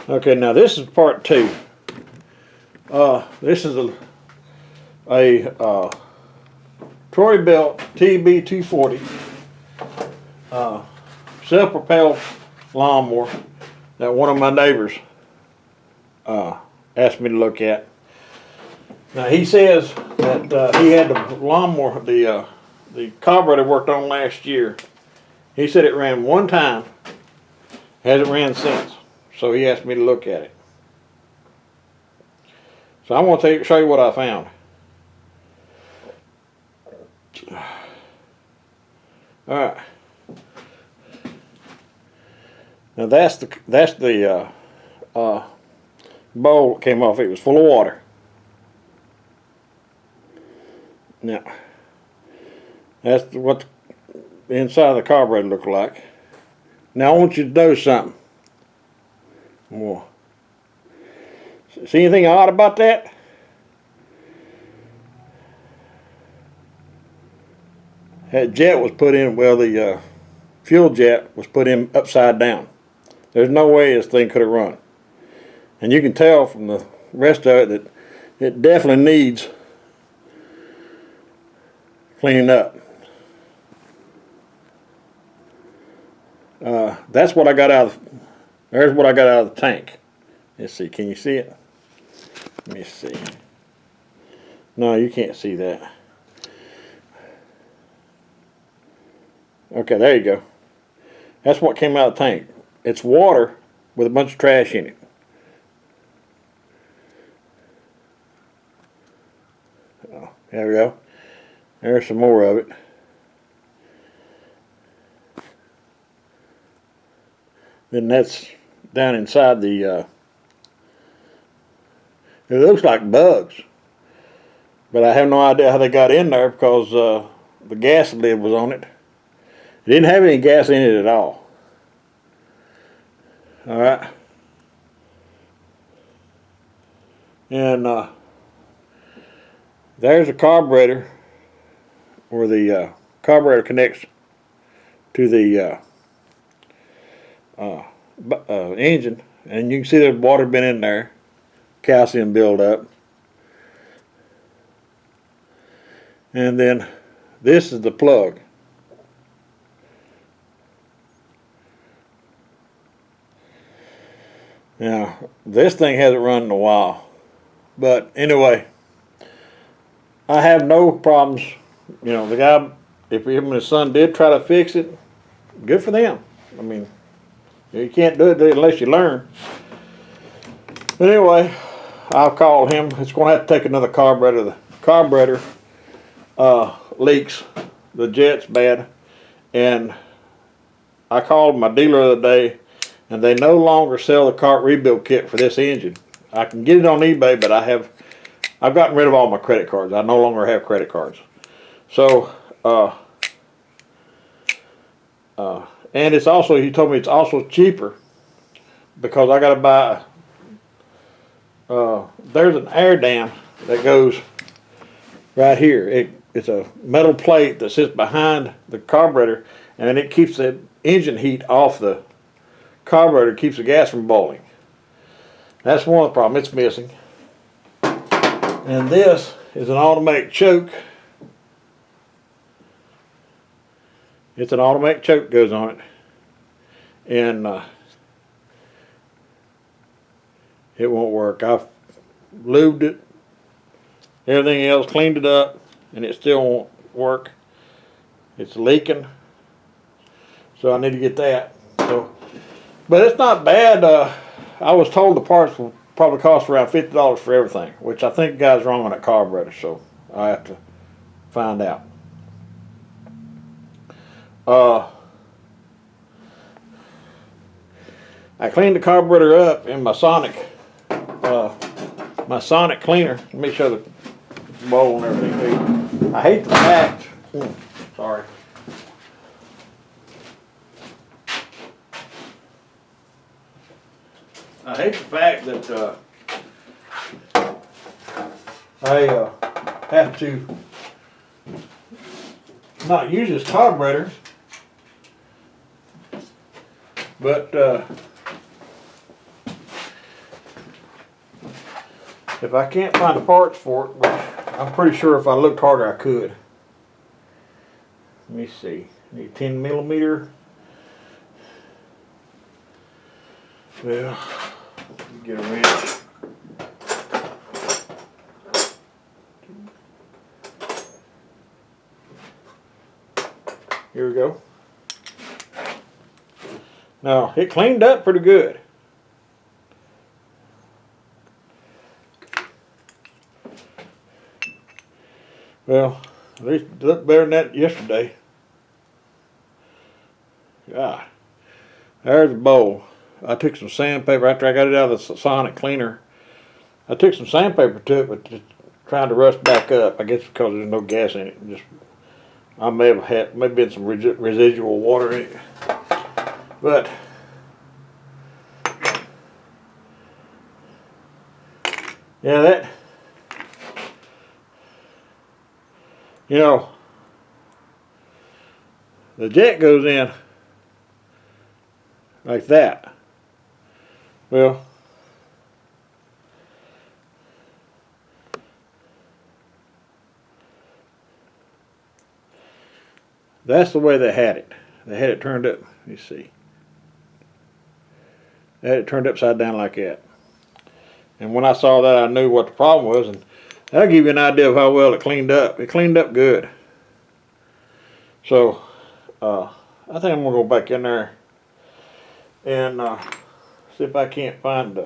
Okay, now this is part two. This is a Troy Belt TB240 self-propelled lawnmower that one of my neighbors asked me to look at. Now he says that he had the lawnmower, the carburetor worked on last year. He said it ran one time, hasn't ran since. So he asked me to look at it. So I'm going to show you what I found. All right. Now that's the bowl that came off. It was full of water. Now that's what the inside of the carburetor looked like. Now I want you to know something more. See anything odd about that? That jet was put in, well, the fuel jet was put in upside down. There's no way this thing could have run. And you can tell from the rest of it that it definitely needs cleaning up. That's what I got out of, there's what I got out of the tank. Let's see, can you see it? Let me see. No, you can't see that. Okay, there you go. That's what came out of the tank. It's water with a bunch of trash in it. Oh, there we go. There's some more of it. Then that's down inside the it looks like bugs, but I have no idea how they got in there because the gas lid was on it. It didn't have any gas in it at all. All right, and there's a carburetor where the carburetor connects to the engine, and you can see there's water been in there, calcium buildup. And then this is the plug. Now this thing hasn't run in a while, but anyway, I have no problems. You know, the guy, if him and his son did try to fix it, good for them. I mean, you can't do it unless you learn. But anyway, I'll call him. It's going to have to take another carburetor. The carburetor leaks. The jet's bad. And I called my dealer the other day, and they no longer sell the cart rebuild kit for this engine. I can get it on eBay, but I've gotten rid of all my credit cards. I no longer have credit cards. So, and it's also, he told me it's also cheaper because I got to buy, there's an air dam that goes right here. It's a metal plate that sits behind the carburetor, and it keeps the engine heat off the carburetor, keeps the gas from boiling. That's one of the problems. It's missing. And this is an automatic choke. It's an automatic choke goes on it, and it won't work. I've lubed it, everything else, cleaned it up, and it still won't work. It's leaking, so I need to get that. So, but it's not bad. I was told the parts will probably cost around $50 for everything, which I think the guy's wrong on that carburetor, so I have to find out. I cleaned the carburetor up in my Sonic cleaner. Let me show the bowl and everything. I hate the fact. Sorry. I hate the fact that I have to not use this carburetor, but if I can't find the parts for it, which I'm pretty sure if I looked harder I could. Let me see. Need 10 millimeter. Well, get a wrench. Here we go. Now, it cleaned up pretty good. Well, at least it looked better than that yesterday. God. There's the bowl. I took some sandpaper after I got it out of the sonic cleaner. I took some sandpaper to it, but it's trying to rust back up. I guess because there's no gas in it. Just I may have been some residual water in it. But yeah, that, you know, the jet goes in like that. Well, that's the way they had it. They had it turned up. Let me see. They had it turned upside down like that. And when I saw that, I knew what the problem was, and that'll give you an idea of how well it cleaned up. It cleaned up good. So, I think I'm gonna go back in there and see if I can't find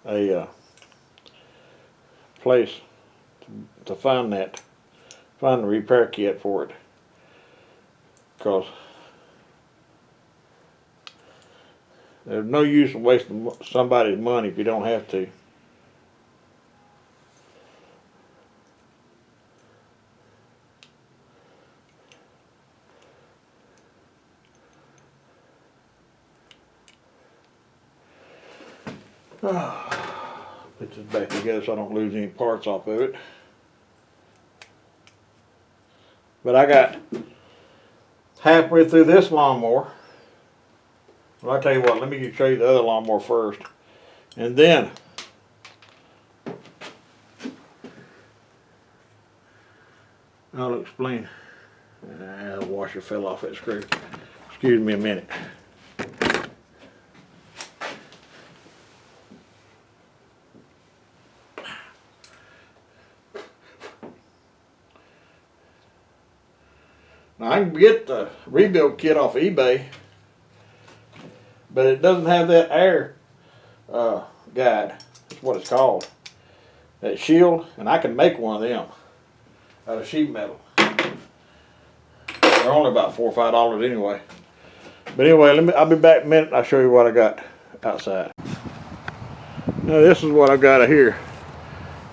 a place to find the repair kit for it, because there's no use in wasting somebody's money if you don't have to. Put this back together so I don't lose any parts off of it. But I got halfway through this lawnmower. Well, I tell you what, let me show you the other lawnmower first, and then I'll explain. The washer fell off that screw. Excuse me a minute. Now I can get the rebuild kit off eBay, but it doesn't have that air guide. That's what it's called. That shield, and I can make one of them out of sheet metal. They're only about $4 or $5 anyway. But anyway, I'll be back in a minute and I'll show you what I got outside. Now this is what I've got here.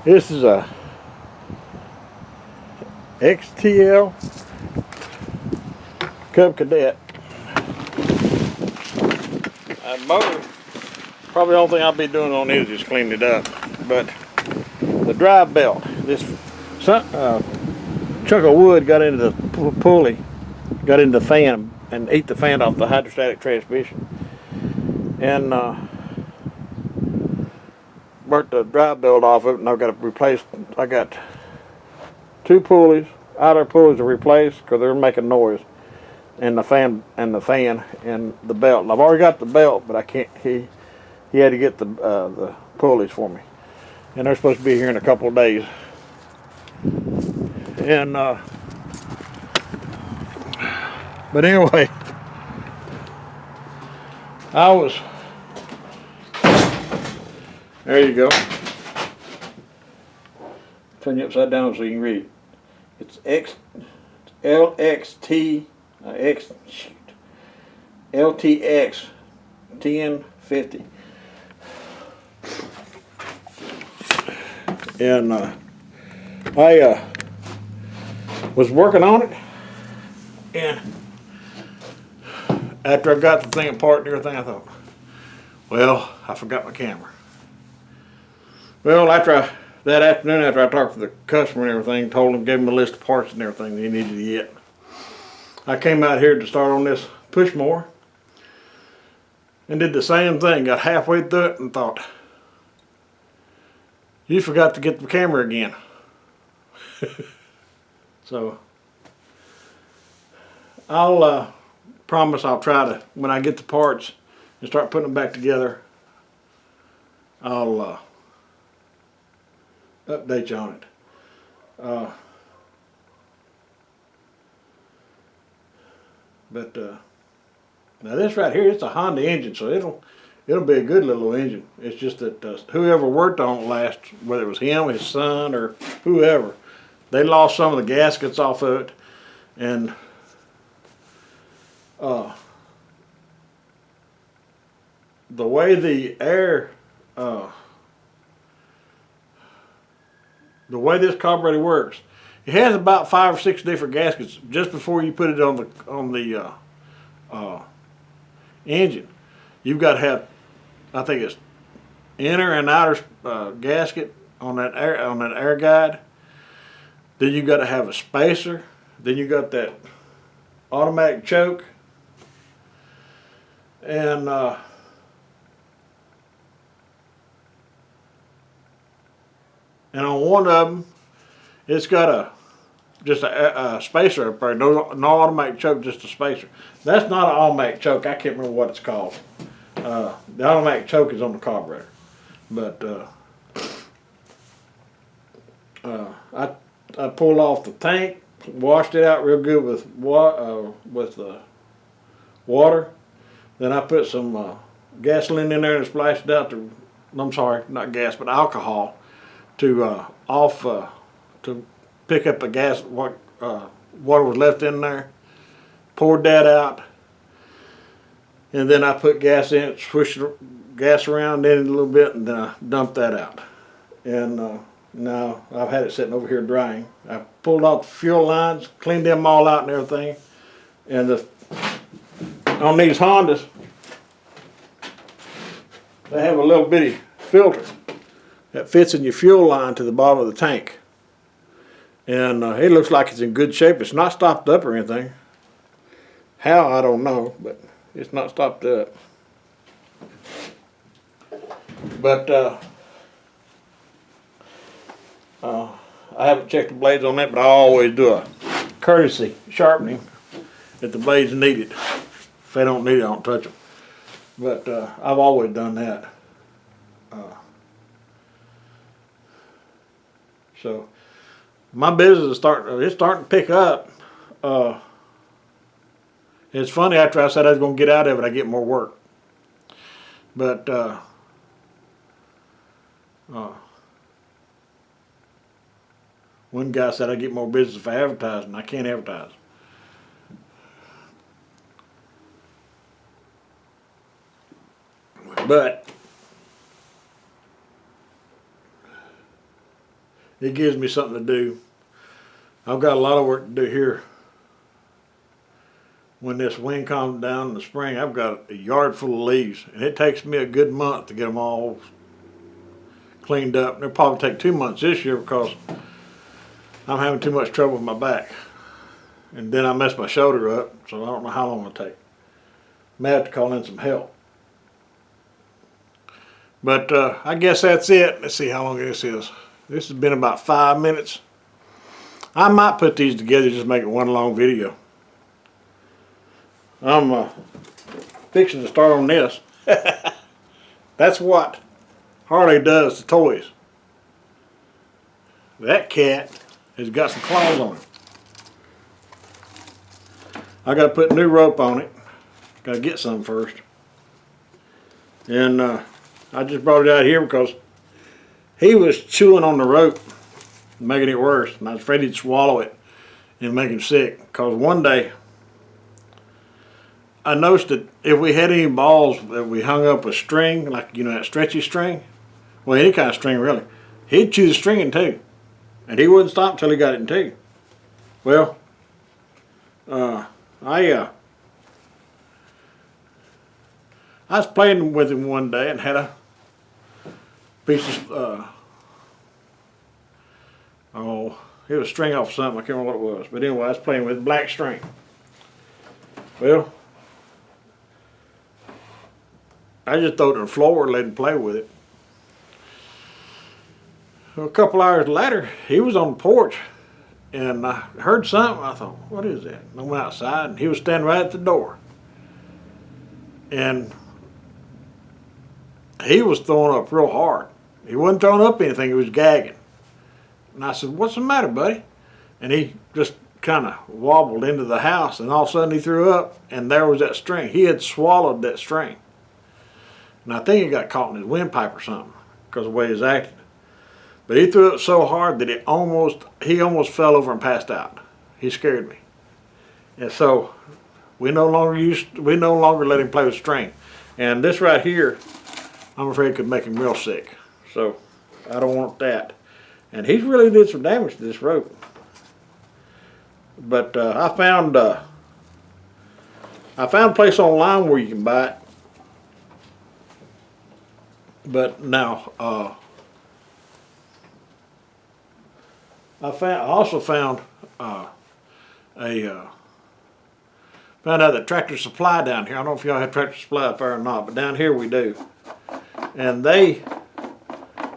This is a XTL Cub Cadet. Motor, probably the only thing I'll be doing on it is just cleaning it up. But the drive belt, this chunk of wood got into the pulley, got into the fan, and ate the fan off the hydrostatic transmission, and burnt the drive belt off of it. And I've got to replace. I got 2 pulleys, outer pulleys to replace because they're making noise. And the fan and the belt. And I've already got the belt, but I can't. He had to get the pulleys for me, and they're supposed to be here in a couple of days. And but anyway, there you go. Turn you upside down so you can read it. It's LTX 1050, and I was working on it, and after I got the thing apart and everything, I thought, well, I forgot my camera. Well, that afternoon, after I talked to the customer and everything, told him, gave him a list of parts and everything he needed to get, I came out here to start on this push mower and did the same thing. Got halfway through it and thought, You forgot to get the camera again. So I'll promise I'll try to, when I get the parts and start putting them back together, I'll update you on it. But now this right here, it's a Honda engine, so it'll be a good little engine. It's just that whoever worked on it last, whether it was him, his son, or whoever, they lost some of the gaskets off of it, and the way the air, the way this carburetor works, it has about 5 or 6 different gaskets just before you put it on the engine. You've got to have, I think it's inner and outer gasket on that air guide. Then you got to have a spacer. Then you got that automatic choke, and on one of them, it's got just a spacer up there. No automatic choke, just a spacer. That's not an automatic choke. I can't remember what it's called. The automatic choke is on the carburetor. But I pulled off the tank, washed it out real good with water. Then I put some gasoline in there and splashed it out to, I'm sorry, not gas, but alcohol to to pick up the gas, water was left in there. Poured that out, and then I put gas in it, swished gas around in it a little bit, and then I dumped that out. And now I've had it sitting over here drying. I pulled off the fuel lines, cleaned them all out and everything. And on these Hondas, they have a little bitty filter that fits in your fuel line to the bottom of the tank. And it looks like it's in good shape. It's not stopped up or anything. How, I don't know, but it's not stopped up. But I haven't checked the blades on that, but I always do a courtesy sharpening if the blades need it. If they don't need it, I don't touch them. But I've always done that. So my business is starting to pick up. It's funny, after I said I was going to get out of it, I get more work. But one guy said I get more business for advertising. I can't advertise. But it gives me something to do. I've got a lot of work to do here. When this wind comes down in the spring, I've got a yard full of leaves, and it takes me a good month to get them all cleaned up. It'll probably take 2 months this year because I'm having too much trouble with my back. And then I messed my shoulder up, so I don't know how long it'll take. May have to call in some help. But I guess that's it. Let's see how long this is. This has been about 5 minutes. I might put these together, just make it one long video. I'm fixing to start on this. That's what Harley does to toys. That cat has got some claws on it. I got to put new rope on it. Got to get some first. And I just brought it out here because he was chewing on the rope, making it worse. And I was afraid he'd swallow it and make him sick. Because one day, I noticed that if we had any balls that we hung up with string, like, you know, that stretchy string, well, any kind of string really, he'd chew the string in two. And he wouldn't stop until he got it in two. Well, I was playing with him one day and had a piece of, it was string off something, I can't remember what it was. But anyway, I was playing with black string. Well, I just threw it on the floor and let him play with it. A couple hours later, he was on the porch, and I heard something. I thought, what is that? And I went outside, and he was standing right at the door. And he was throwing up real hard. He wasn't throwing up anything, he was gagging. And I said, what's the matter, buddy? And he just kind of wobbled into the house, and all of a sudden he threw up, and there was that string. He had swallowed that string. And I think he got caught in his windpipe or something because of the way he was acting. But he threw up so hard that he almost fell over and passed out. He scared me. And so we no longer let him play with string. And this right here, I'm afraid could make him real sick. So I don't want that. And he's really did some damage to this rope. But I found a place online where you can buy it. But now I also found found out that Tractor Supply down here. I don't know if y'all have Tractor Supply up there or not, but down here we do. And they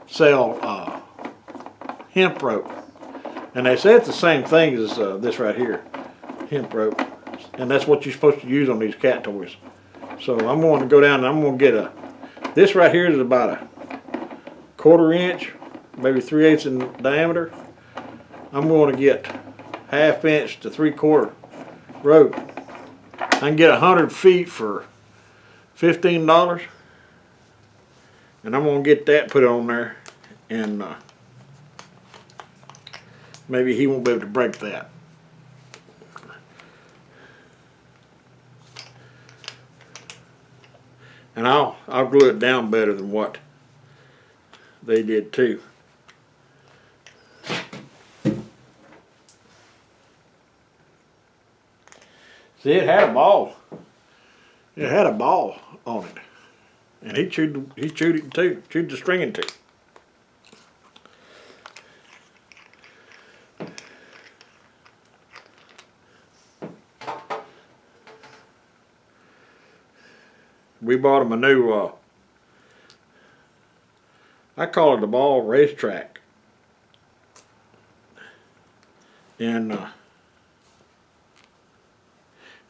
sell hemp rope. And they say it's the same thing as this right here, hemp rope. And that's what you're supposed to use on these cat toys. So I'm going to go down and I'm going to get this right here is about a 1/4 inch, maybe 3/8 in diameter. I'm going to get 1/2 inch to 3/4 rope. I can get 100 feet for $15. And I'm going to get that put on there, and maybe he won't be able to break that. And I'll glue it down better than what they did too. See, it had a ball. It had a ball on it. And he chewed it too, chewed the string too. We bought him a new, I call it the ball racetrack. And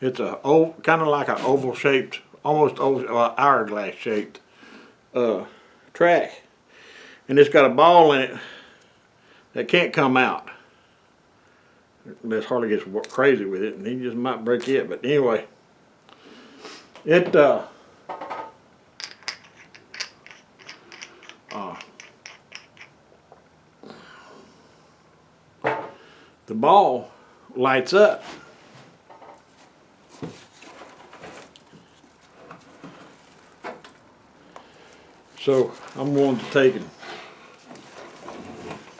it's a kind of like an oval shaped, almost hourglass shaped track. And it's got a ball in it that can't come out. This hardly gets crazy with it, and he just might break it. But anyway, it the ball lights up. So I'm going to take and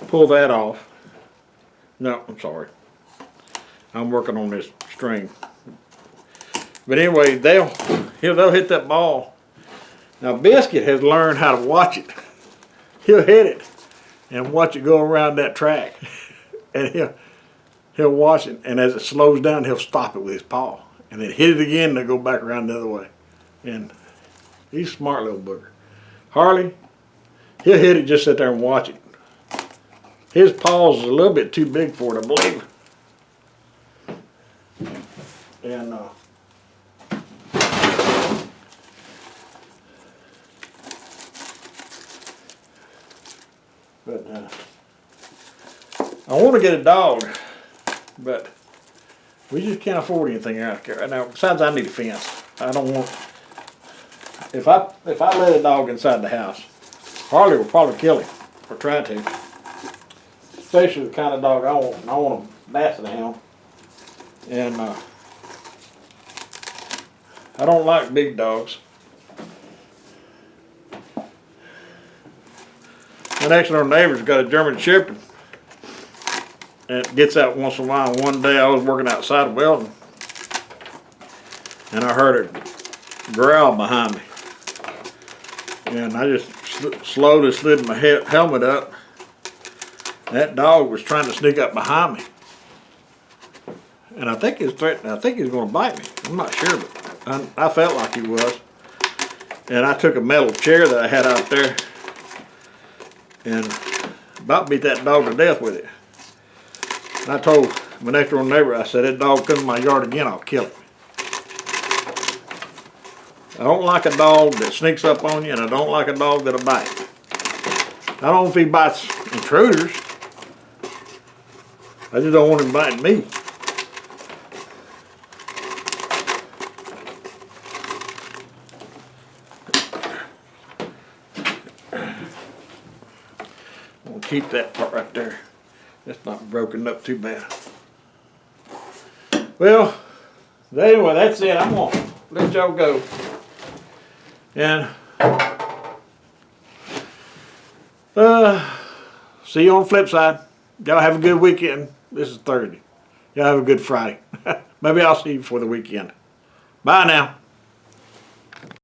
pull that off. No, I'm sorry. I'm working on this string. But anyway, they'll hit that ball. Now Biscuit has learned how to watch it. He'll hit it and watch it go around that track. And he'll watch it, and as it slows down, he'll stop it with his paw. And then hit it again, and they'll go back around the other way. And he's a smart little booger. Harley, he'll hit it, just sit there and watch it. His paws is a little bit too big for it, I believe. And I want to get a dog, but we just can't afford anything out there right now. Besides, I need a fence. I don't want. If I let a dog inside the house, Harley will probably kill him or try to. Especially the kind of dog I want. I want a basset hound, and I don't like big dogs. My next door neighbor's got a German Shepherd. And it gets out once in a while. One day I was working outside welding, and I heard it growl behind me. And I just slowly slid my helmet up. That dog was trying to sneak up behind me. And I think he's threatening. I think he's going to bite me. I'm not sure, but I felt like he was. And I took a metal chair that I had out there, and about beat that dog to death with it. And I told my next door neighbor, I said, that dog comes in my yard again, I'll kill it. I don't like a dog that sneaks up on you, and I don't like a dog that'll bite. I don't know if he bites intruders. I just don't want him biting me. I'm gonna keep that part right there. It's not broken up too bad. Well, anyway, that's it. I'm gonna let y'all go. And see you on the flip side. Y'all have a good weekend. This is Thursday. Y'all have a good Friday. Maybe I'll see you before the weekend. Bye now.